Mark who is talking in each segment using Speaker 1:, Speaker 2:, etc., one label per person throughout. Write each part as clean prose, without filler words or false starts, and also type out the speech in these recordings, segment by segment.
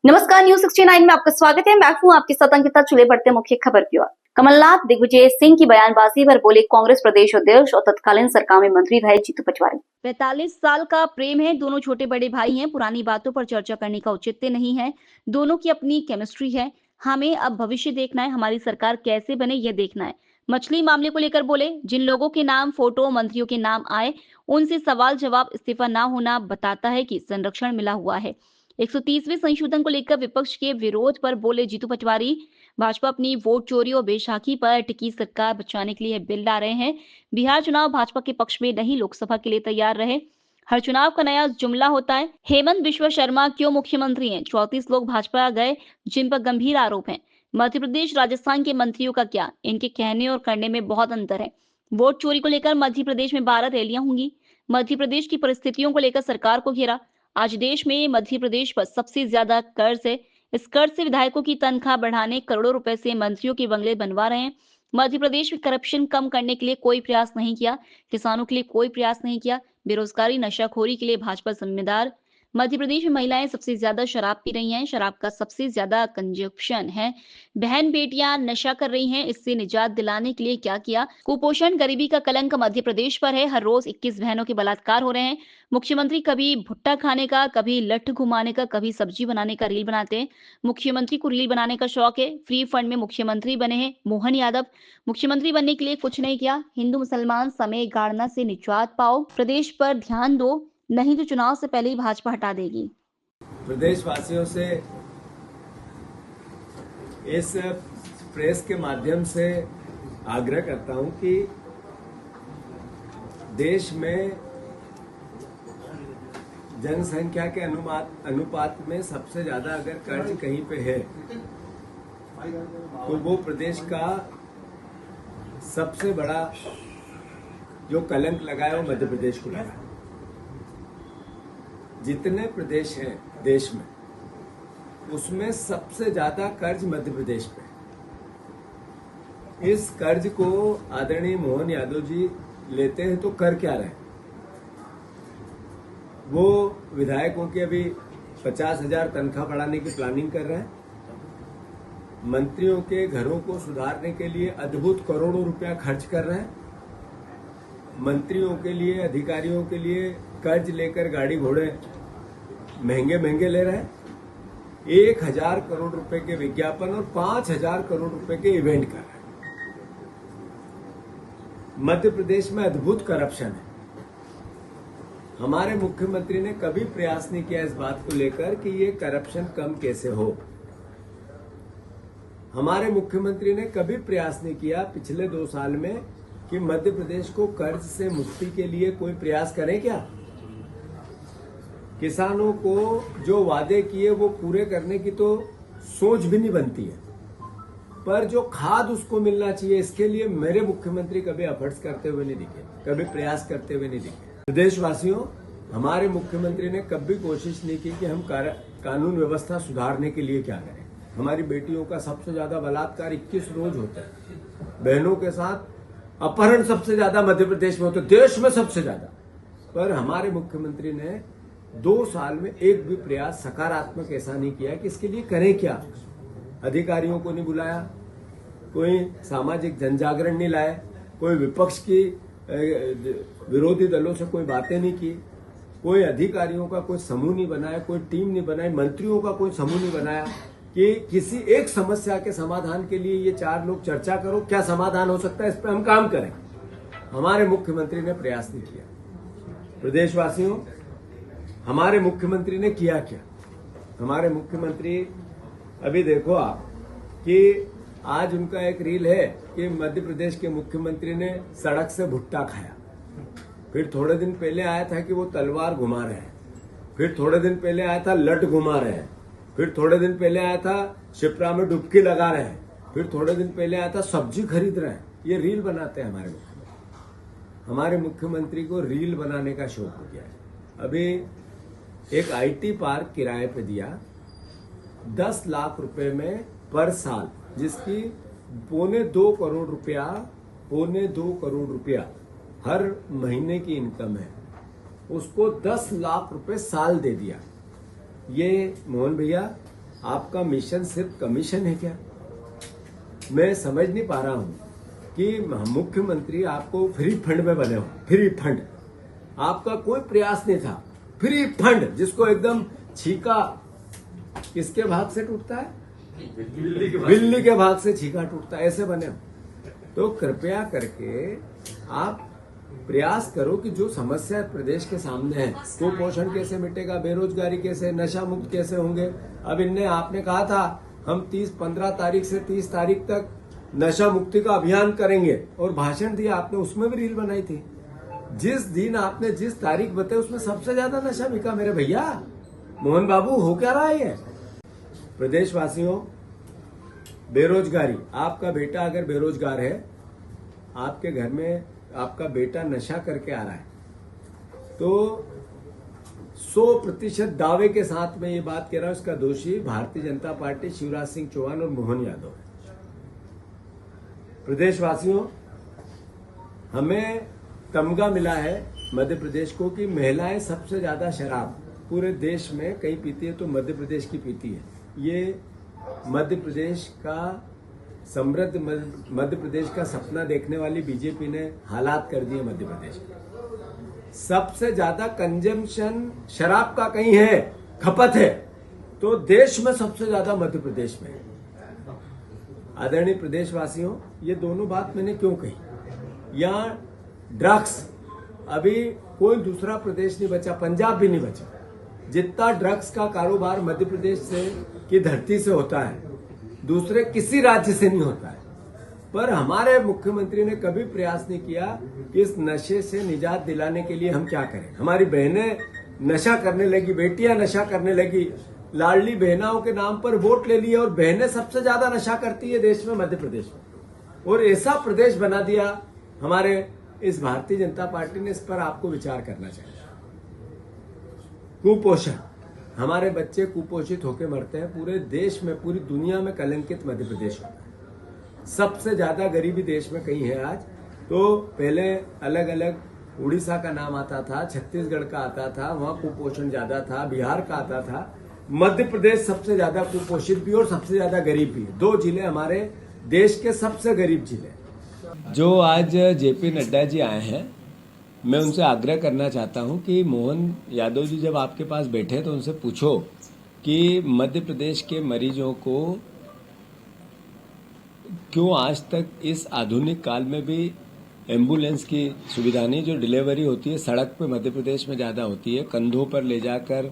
Speaker 1: नमस्कार, न्यूज 69 में आपका स्वागत है। मैं हूं आपके साथ अंकिता। चुले बढ़ते मुख्य खबर की ओर। कमलनाथ दिग्विजय सिंह की बयानबाजी पर बोले कांग्रेस प्रदेश अध्यक्ष और तत्कालीन सरकार में मंत्री रहे जीतू पटवारी।
Speaker 2: 45 साल का प्रेम है, दोनों छोटे बड़े भाई हैं। पुरानी बातों पर चर्चा करने का औचित्य नहीं है। दोनों की अपनी केमिस्ट्री है। हमें अब भविष्य देखना है, हमारी सरकार कैसे बने ये देखना है। मछली मामले को लेकर बोले, जिन लोगों के नाम फोटो मंत्रियों के नाम आए उनसे सवाल जवाब इस्तीफा ना होना बताता है कि संरक्षण मिला हुआ है। 130वें संशोधन को लेकर विपक्ष के विरोध पर बोले जीतू पटवारी, भाजपा अपनी वोट चोरी और बेशाखी पर टिकी सरकार बचाने के लिए बिल ला रहे हैं। बिहार चुनाव भाजपा के पक्ष में नहीं, लोकसभा के लिए तैयार रहे। हर चुनाव का नया जुमला होता है। हेमंत बिश्वा शर्मा क्यों मुख्यमंत्री हैं? 34 लोग भाजपा गए जिन पर गंभीर आरोप हैं। मध्य प्रदेश राजस्थान के मंत्रियों का क्या? इनके कहने और करने में बहुत अंतर है। वोट चोरी को लेकर मध्य प्रदेश में 12 रैलियां होंगी। मध्य प्रदेश की परिस्थितियों को लेकर सरकार को घेरा। आज देश में मध्य प्रदेश पर सबसे ज्यादा कर्ज है। इस कर्ज से विधायकों की तनख्वाह बढ़ाने करोड़ों रुपए से मंत्रियों के बंगले बनवा रहे हैं। मध्य प्रदेश में करप्शन कम करने के लिए कोई प्रयास नहीं किया। किसानों के लिए कोई प्रयास नहीं किया। बेरोजगारी नशाखोरी के लिए भाजपा जिम्मेदार। मध्य प्रदेश में महिलाएं सबसे ज्यादा शराब पी रही हैं। शराब का सबसे ज्यादा कंजप्शन है। बहन बेटियां नशा कर रही हैं। इससे निजात दिलाने के लिए क्या किया? कुपोषण गरीबी का कलंक मध्य प्रदेश पर है। हर रोज 21 बहनों के बलात्कार हो रहे हैं। मुख्यमंत्री कभी भुट्टा खाने का, कभी लट्ठ घुमाने का, कभी सब्जी बनाने का रील बनाते हैं। मुख्यमंत्री को रील बनाने का शौक है। फ्री फंड में मुख्यमंत्री बने हैं मोहन यादव। मुख्यमंत्री बनने के लिए कुछ नहीं किया। हिंदू मुसलमान समय गाड़ना से निजात पाओ। प्रदेश पर ध्यान दो, नहीं तो चुनाव से पहले ही भाजपा हटा देगी।
Speaker 3: प्रदेशवासियों से इस प्रेस के माध्यम से आग्रह करता हूं कि देश में जनसंख्या के अनुपात में सबसे ज्यादा अगर कर्ज कहीं पे है तो वो प्रदेश का सबसे बड़ा जो कलंक लगा है वो मध्य प्रदेश को लगा। जितने प्रदेश हैं देश में उसमें सबसे ज्यादा कर्ज मध्य प्रदेश पे है। इस कर्ज को आदरणीय मोहन यादव जी लेते हैं तो कर क्या रहे? वो विधायकों की अभी 50,000 तनख्वाह बढ़ाने की प्लानिंग कर रहे हैं। मंत्रियों के घरों को सुधारने के लिए अद्भुत करोड़ों रुपया खर्च कर रहे हैं। मंत्रियों के लिए, अधिकारियों के लिए कर्ज लेकर गाड़ी घोड़े महंगे महंगे ले रहे हैं। 1,000 करोड़ रुपए के विज्ञापन और 5,000 करोड़ रुपए के इवेंट कर रहे हैं। मध्य प्रदेश में अद्भुत करप्शन है। हमारे मुख्यमंत्री ने कभी प्रयास नहीं किया इस बात को लेकर कि ये करप्शन कम कैसे हो। हमारे मुख्यमंत्री ने कभी प्रयास नहीं किया पिछले 2 साल में कि मध्य प्रदेश को कर्ज से मुक्ति के लिए कोई प्रयास करें क्या? किसानों को जो वादे किए वो पूरे करने की तो सोच भी नहीं बनती है, पर जो खाद उसको मिलना चाहिए इसके लिए मेरे मुख्यमंत्री कभी एफर्ट्स करते हुए नहीं दिखे, कभी प्रयास करते हुए नहीं दिखे। प्रदेशवासियों, हमारे मुख्यमंत्री ने कभी कोशिश नहीं की कि हम कानून व्यवस्था सुधारने के लिए क्या करें। हमारी बेटियों का सबसे ज्यादा बलात्कार 21 रोज होता है। बहनों के साथ अपहरण सबसे ज्यादा मध्य प्रदेश में होता है, देश में सबसे ज्यादा। पर हमारे मुख्यमंत्री ने 2 साल में एक भी प्रयास सकारात्मक ऐसा नहीं किया कि इसके लिए करें क्या। अधिकारियों को नहीं बुलाया, कोई सामाजिक जनजागरण नहीं लाए, कोई विपक्ष की विरोधी दलों से कोई बातें नहीं की, कोई अधिकारियों का कोई समूह नहीं बनाया, कोई टीम नहीं बनाई, मंत्रियों का कोई समूह नहीं बनाया कि किसी एक समस्या के समाधान के लिए ये 4 लोग चर्चा करो, क्या समाधान हो सकता है, इस पर हम काम करें। हमारे मुख्यमंत्री ने प्रयास नहीं किया। प्रदेशवासियों, हमारे मुख्यमंत्री ने किया क्या? हमारे मुख्यमंत्री, अभी देखो आप कि आज उनका एक रील है कि मध्य प्रदेश के मुख्यमंत्री ने सड़क से भुट्टा खाया। फिर थोड़े दिन पहले आया था कि वो तलवार घुमा रहे हैं। फिर थोड़े दिन पहले आया था लठ घुमा रहे हैं। फिर थोड़े दिन पहले आया था शिप्रा में डुबकी लगा रहे हैं। फिर थोड़े दिन पहले आया था सब्जी खरीद रहे हैं। ये रील बनाते हैं हमारे मुख्यमंत्री। हमारे मुख्यमंत्री को रील बनाने का शौक हो गया है। अभी एक IT पार्क किराए पे दिया 10 लाख रुपए में पर साल, जिसकी 2.25 करोड़ रुपया हर महीने की इनकम है, उसको 10 लाख रुपए साल दे दिया। ये मोहन भैया आपका मिशन सिर्फ कमीशन है क्या? मैं समझ नहीं पा रहा हूं कि मुख्यमंत्री आपको फ्री फंड में बने हो। फ्री फंड आपका कोई प्रयास नहीं था। फ्री फंड जिसको एकदम छीका किसके भाग से टूटता है? बिल्ली के भाग से छीका टूटता है, ऐसे बने हो। तो कृपया करके आप प्रयास करो कि जो समस्या प्रदेश के सामने है, कुपोषण कैसे मिटेगा, बेरोजगारी कैसे, नशा मुक्त कैसे होंगे। अब आपने कहा था हम 15 तारीख से 30 तारीख तक नशा मुक्ति का अभियान करेंगे और भाषण दिया आपने, उसमें भी रील बनाई थी। जिस दिन आपने जिस तारीख बताई उसमें सबसे ज्यादा नशा बिका मेरे भैया। मोहन बाबू हो क्या रहा है? प्रदेशवासियों, बेरोजगारी, आपका बेटा अगर बेरोजगार है, आपके घर में आपका बेटा नशा करके आ रहा है, तो 100% दावे के साथ में ये बात कह रहा हूं, इसका दोषी भारतीय जनता पार्टी, शिवराज सिंह चौहान और मोहन यादव है। प्रदेशवासियों, हमें तमगा मिला है मध्य प्रदेश को कि महिलाएं सबसे ज्यादा शराब पूरे देश में कहीं पीती है तो मध्य प्रदेश की पीती है। ये मध्य प्रदेश का समृद्ध मध्य प्रदेश का सपना देखने वाली बीजेपी ने हालात कर दिए। मध्य प्रदेश में सबसे ज्यादा कंजम्पशन शराब का कहीं है, खपत है, तो देश में सबसे ज्यादा मध्य प्रदेश में है। आदरणीय प्रदेशवासियों, ये दोनों बात मैंने क्यों कही? यहाँ ड्रग्स, अभी कोई दूसरा प्रदेश नहीं बचा, पंजाब भी नहीं बचा, जितना ड्रग्स का कारोबार मध्य प्रदेश से की धरती से होता है दूसरे किसी राज्य से नहीं होता है। पर हमारे मुख्यमंत्री ने कभी प्रयास नहीं किया कि इस नशे से निजात दिलाने के लिए हम क्या करें। हमारी बहनें नशा करने लगी, बेटियां नशा करने लगी, लाडली बहनाओं के नाम पर वोट ले लिए और बहनें सबसे ज्यादा नशा करती है देश में, मध्य प्रदेश में। और ऐसा प्रदेश बना दिया हमारे इस भारतीय जनता पार्टी ने। इस पर आपको विचार करना चाहिए। कुपोषण, हमारे बच्चे कुपोषित होकर मरते हैं। पूरे देश में, पूरी दुनिया में कलंकित मध्य प्रदेश होता है। सबसे ज्यादा गरीबी देश में कहीं है आज। तो पहले अलग अलग उड़ीसा का नाम आता था, छत्तीसगढ़ का आता था, वहां कुपोषण ज्यादा था, बिहार का आता था। मध्य प्रदेश सबसे ज्यादा कुपोषित भी और सबसे ज्यादा गरीब भी। 2 जिले हमारे देश के सबसे गरीब जिले। जो आज जेपी नड्डा जी आए हैं, मैं उनसे आग्रह करना चाहता हूं कि मोहन यादव जी जब आपके पास बैठे तो उनसे पूछो कि मध्य प्रदेश के मरीजों को क्यों आज तक इस आधुनिक काल में भी एम्बुलेंस की सुविधा नहीं। जो डिलीवरी होती है सड़क पे मध्य प्रदेश में ज्यादा होती है, कंधों पर ले जाकर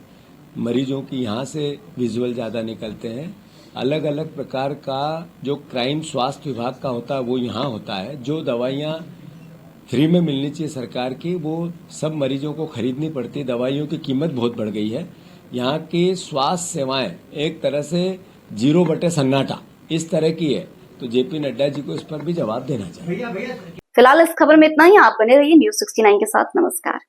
Speaker 3: मरीजों की यहाँ से विजुअल ज्यादा निकलते हैं। अलग अलग प्रकार का जो क्राइम स्वास्थ्य विभाग का होता है वो यहाँ होता है। जो दवाइयाँ फ्री में मिलनी चाहिए सरकार की, वो सब मरीजों को खरीदनी पड़ती है। दवाइयों की कीमत बहुत बढ़ गई है। यहाँ की स्वास्थ्य सेवाएं एक तरह से 0 बटे सन्नाटा इस तरह की है। तो जेपी नड्डा जी को इस पर भी जवाब देना चाहिए।
Speaker 1: फिलहाल इस खबर में इतना ही। आप बने रहिए News 69 के साथ। नमस्कार।